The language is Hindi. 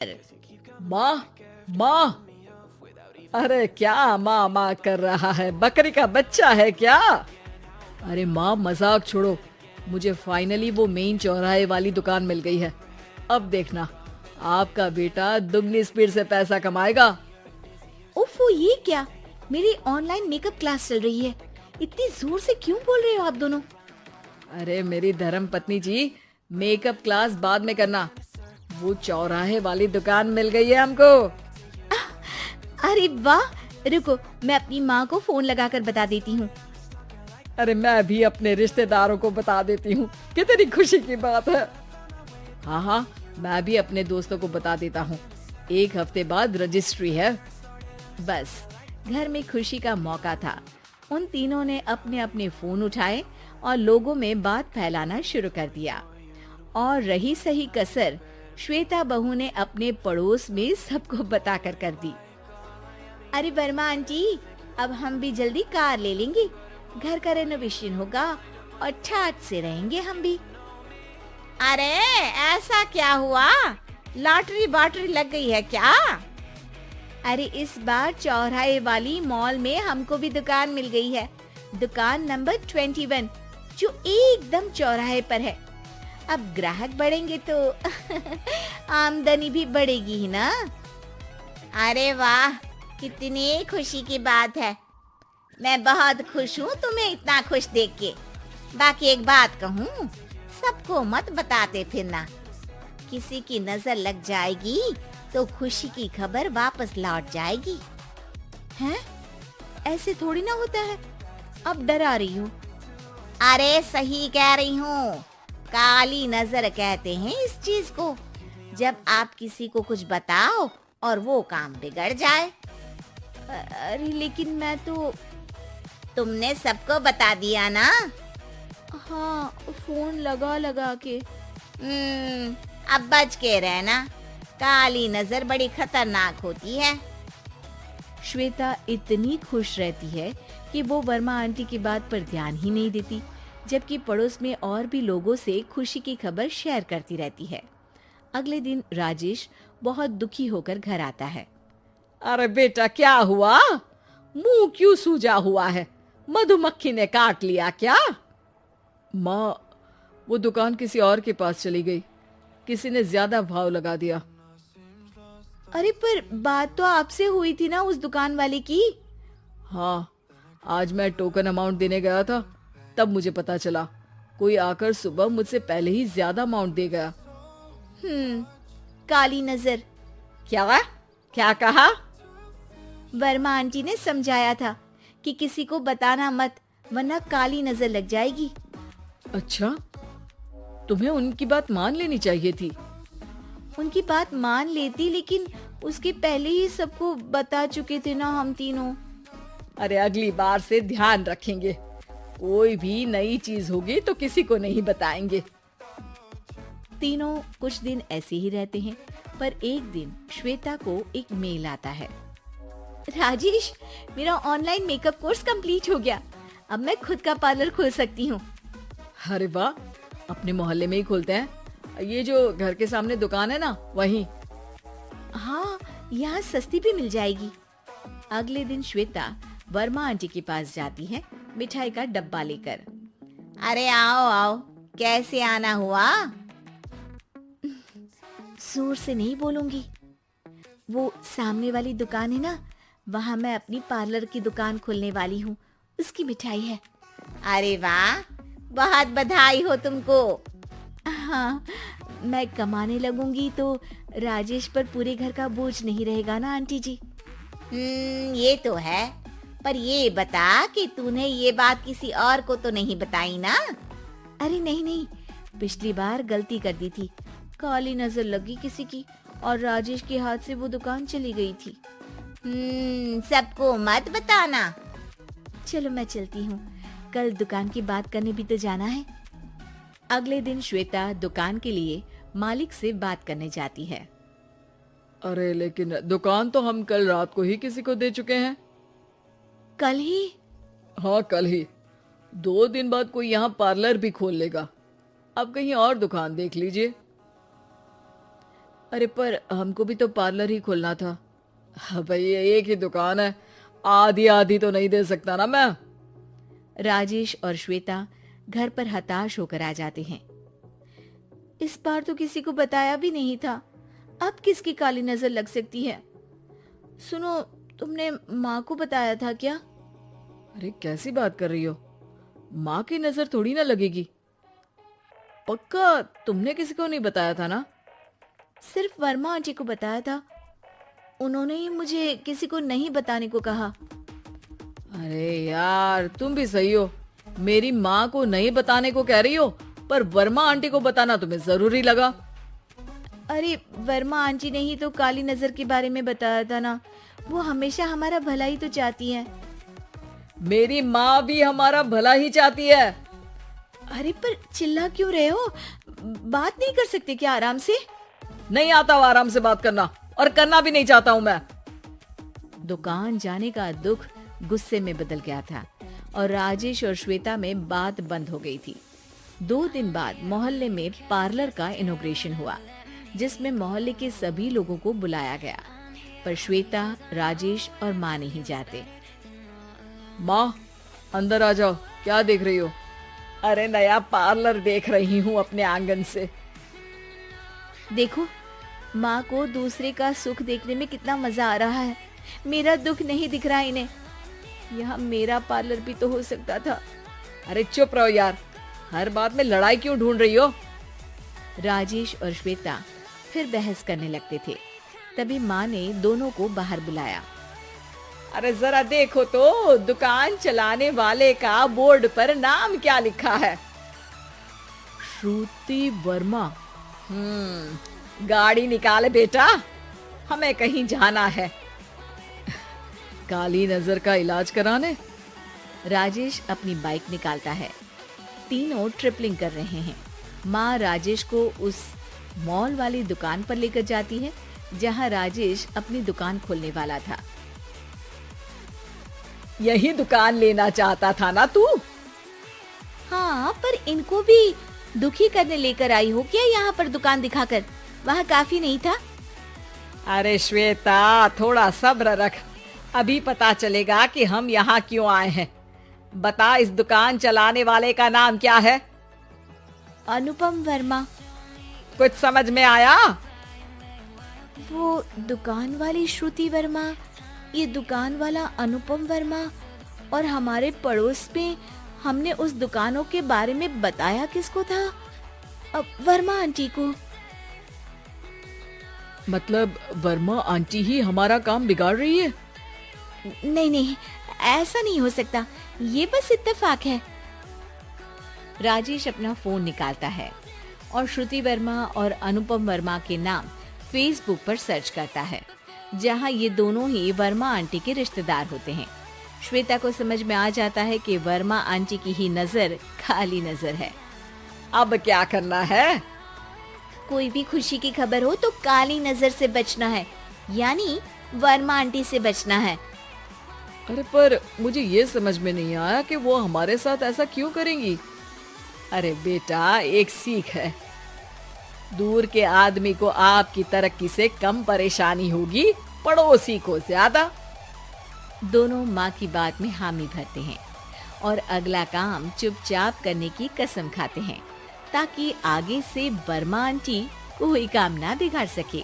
माँ, माँ, अरे क्या माँ माँ कर रहा है? बकरी का बच्चा है क्या? अरे माँ, मजाक छोड़ो। मुझे फाइनली वो मेन चौराहे वाली दुकान मिल गई है। अब देखना, आपका बेटा दुगनी स्पीड से पैसा कमाएगा। ओफो, ये क्या? मेरी ऑनलाइन मेकअप क्लास चल रही है। इतनी जोर से क्यों बोल रहे हो आप दोनों? अरे मेरी धर्म पत्नी जी, मेकअप क्लास बाद में करना। वो चौराहे वाली दुकान मिल गई है हमको। अरे वाह! रुको, मैं अपनी माँ को फोन लगाकर बता देती हूँ। अरे मैं भी अपने रिश्तेदारों को बता देती हूँ। कितनी खुशी की बात है। हाँ हाँ, मैं भी अपने दोस्तों को बता देता हूँ। 1 हफ्ते बाद रजिस्ट्री है। बस, घर में खुशी का मौका था। उन तीनों ने अपने अपने फोन उठाए और लोगों में बात फैलाना शुरू कर दिया। और रही सही कसर, श्वेता बहू ने अपने पड़ोस में सबको बताकर कर दी। अरे वर्मा आंटी, अब हम भी जल्दी कार ले लेंगे। घर का रेनोवेशन होगा और ठाट से रहेंगे हम भी। अरे ऐसा क्या हुआ? लॉटरी बाटरी लग गई है क्या? अरे इस बार चौराहे वाली मॉल में हमको भी दुकान मिल गई है। दुकान नंबर 21, जो एकदम चौराहे पर है। अब ग्राहक बढ़ेंगे तो आमदनी भी बढ़ेगी ही ना। अरे वाह, कितनी खुशी की बात है। मैं बहुत खुश हूँ तुम्हें इतना खुश देख के। बाकी एक बात कहूँ, सबको मत बताते फिरना। किसी की नजर लग जाएगी तो खुशी की खबर वापस लौट जाएगी। हैं? ऐसे थोड़ी ना होता है। अब डरा रही हूँ। अरे सही कह रही हूँ। काली नजर कहते हैं इस चीज को, जब आप किसी को कुछ बताओ और वो काम बिगड़ जाए। अरे लेकिन मैं तो... तुमने सबको बता दिया ना? हाँ, फोन लगा लगा के। अब बच के रहना। काली नजर बड़ी खतरनाक होती है। श्वेता इतनी खुश रहती है कि वो वर्मा आंटी की बात पर ध्यान ही नहीं देती, जबकि पड़ोस में और भी लोगों से खुशी की खबर शेयर करती रहती है। अगले दिन राजेश बहुत दुखी होकर घर आता है। अरे बेटा, क्या हुआ? मुंह क्यों सूजा हुआ है? मधुमक्खी ने काट लिया क्या? माँ, वो दुकान किसी और के पास चली गई। किसी ने ज्यादा भाव लगा दिया। अरे पर बात तो आपसे हुई थी ना उस दुकान वाले की। हाँ, आज मैं टोकन अमाउंट देने गया था, तब मुझे पता चला। कोई आकर सुबह मुझसे पहले ही ज्यादा अमाउंट दे गया। काली नजर। क्या? क्या कहा? वर्मा आंटी ने समझाया था कि किसी को बताना मत, वरना काली नजर लग जाएगी। अच्छा, तुम्हें उनकी बात मान लेनी चाहिए थी। उनकी बात मान लेती, लेकिन उसके पहले ही सबको बता चुके थे ना हम तीनों। अरे अगली बार से ध्यान रखेंगे। कोई भी नई चीज होगी तो किसी को नहीं बताएंगे। तीनों कुछ दिन ऐसे ही रहते हैं, पर एक दिन श्वेता को एक मेल आता है। राजेश, मेरा ऑनलाइन मेकअप कोर्स कंप्लीट हो गया। अब मैं खुद का पार्लर खोल सकती हूँ। अरे वाह, अपने मोहल्ले में ही खोलते हैं। ये जो घर के सामने दुकान है ना, वहीं। हाँ, यहाँ सस्ती भी मिल जाएगी। अगले दिन श्वेता वर्मा आंटी के पास जाती है, मिठाई का डब्बा लेकर। अरे आओ आओ, कैसे आना हुआ? जोर से नहीं बोलूंगी। वो सामने वाली दुकान है ना, वहाँ मैं अपनी पार्लर की दुकान खोलने वाली हूँ, उसकी मिठाई है। अरे वाह, बहुत बधाई हो तुमको। हाँ, मैं कमाने लगूंगी तो राजेश पर पूरे घर का बोझ नहीं रहेगा ना आंटी जी। ये तो है, पर ये बता कि तूने ये बात किसी और को तो नहीं बताई ना? अरे नहीं नहीं, पिछली बार गलती कर दी थी। काली नजर लगी किसी की और राजेश के हाथ से वो दुकान चली गई थी। सबको मत बताना। चलो मैं चलती हूँ, कल दुकान की बात करने भी तो जाना है। अगले दिन श्वेता दुकान के लिए मालिक से बात करने जाती है। अरे लेकिन दुकान तो हम कल रात को ही किसी को दे चुके हैं। कल ही? हाँ, कल ही। 2 दिन बाद कोई यहाँ पार्लर भी खोल लेगा। अब कहीं और दुकान देख लीजिए। अरे पर हमको भी तो पार्लर ही खोलना था। हाँ भाई, ये एक ही दुकान है, आधी आधी तो नहीं दे सकता ना मैं। राजेश और श्वेता घर पर हताश होकर आ जाते हैं। इस बार तो किसी को बताया भी नहीं था, अब किसकी काली नजर लग सकती है? सुनो, तुमने माँ को बताया था क्या? अरे कैसी बात कर रही हो, माँ की नजर थोड़ी ना लगेगी। पक्का तुमने किसी को नहीं बताया था ना? सिर्फ वर्मा आंटी को बताया था, उन्होंने ही मुझे किसी को नहीं बताने को कहा। अरे यार, तुम भी सही हो, मेरी माँ को नहीं बताने को कह रही हो, पर वर्मा आंटी को बताना तुम्हें जरूरी लगा। अरे वर्मा आंटी ने ही तो काली नजर के बारे में बताया था ना, वो हमेशा हमारा भला ही तो चाहती है। मेरी माँ भी हमारा भला ही चाहती है। अरे पर चिल्ला क्यों रहे हो? बात नहीं कर सकते क्या आराम से? नहीं आता वो आराम से बात करना, और करना भी नहीं चाहता हूँ मैं। दुकान जाने का दुख गुस्से में बदल गया था और राजेश और श्वेता में बात बंद हो गई थी। 2 दिन बाद मोहल्ले में पार्लर का इनॉग्रेशन हुआ, जिसमें मोहल्ले के सभी लोगों को बुलाया गया, पर श्वेता, राजेश और माँ नहीं जाते। माँ, अंदर आ जाओ, क्या देख रही हो? अरे नया पार्लर देख रही हूँ अपने आंगन से। देखो, माँ को दूसरे का सुख देखने में कितना मजा आ रहा है, मेरा दुख नहीं दिख रहा इन्हें। यहाँ मेरा पार्लर भी तो हो सकता था। अरे चुप रहो यार, हर बात में लड़ाई क्यों ढूंढ रही हो? राजेश और श्वेता फिर बहस करने लगते थे। तभी माँ ने दोनों को बाहर बुलाया। अरे जरा देखो तो, दुकान चलाने वाले का बोर्ड पर नाम क्या लिखा है? श्रुति वर्मा। गाड़ी निकाले बेटा, हमें कहीं जाना है। काली नजर का इलाज कराने। राजेश अपनी बाइक निकालता है। तीनों ट्रिपलिंग कर रहे हैं। माँ राजेश को उस मॉल वाली दुकान पर लेकर जाती है जहाँ राजेश अपनी दुकान खोलने वाला था। यही दुकान लेना चाहता था ना तू? हाँ, पर इनको भी दुखी करने लेकर आई हो क्या यहाँ पर दुकान दिखाकर? वहाँ काफी नहीं था? अरे श्वेता, थोड़ा सब्र रख, अभी पता चलेगा कि हम यहाँ क्यों आए हैं। बता, इस दुकान चलाने वाले का नाम क्या है? अनुपम वर्मा। कुछ समझ में आया? वो दुकान वाली श्रुति वर्मा, ये दुकान वाला अनुपम वर्मा, और हमारे पड़ोस में हमने उस दुकानों के बारे में बताया किसको था? अब वर्मा आंटी को। मतलब वर्मा आंटी ही हमारा काम बिगाड़ रही है? नहीं नहीं, ऐसा नहीं हो सकता, ये बस इत्तेफाक है। राजेश अपना फोन निकालता है और श्रुति वर्मा और अनुपम वर्मा के नाम फेसबुक पर सर्च करता है, जहां ये दोनों ही वर्मा आंटी के रिश्तेदार होते हैं। श्वेता को समझ में आ जाता है कि वर्मा आंटी की ही नजर खाली नजर है। अब क्या करना है? कोई भी खुशी की खबर हो तो काली नजर से बचना है, यानी वर्मा आंटी से बचना है। अरे पर मुझे ये समझ में नहीं आया कि वो हमारे साथ ऐसा क्यों करेंगी। अरे बेटा, एक सीख है, दूर के आदमी को आपकी तरक्की से कम परेशानी होगी, पड़ोसी को ज्यादा। दोनों माँ की बात में हामी भरते हैं और अगला काम चुपचाप करने की कसम खाते हैं, ताकि आगे से वर्मा आंटी कोई काम ना बिगाड़ सके।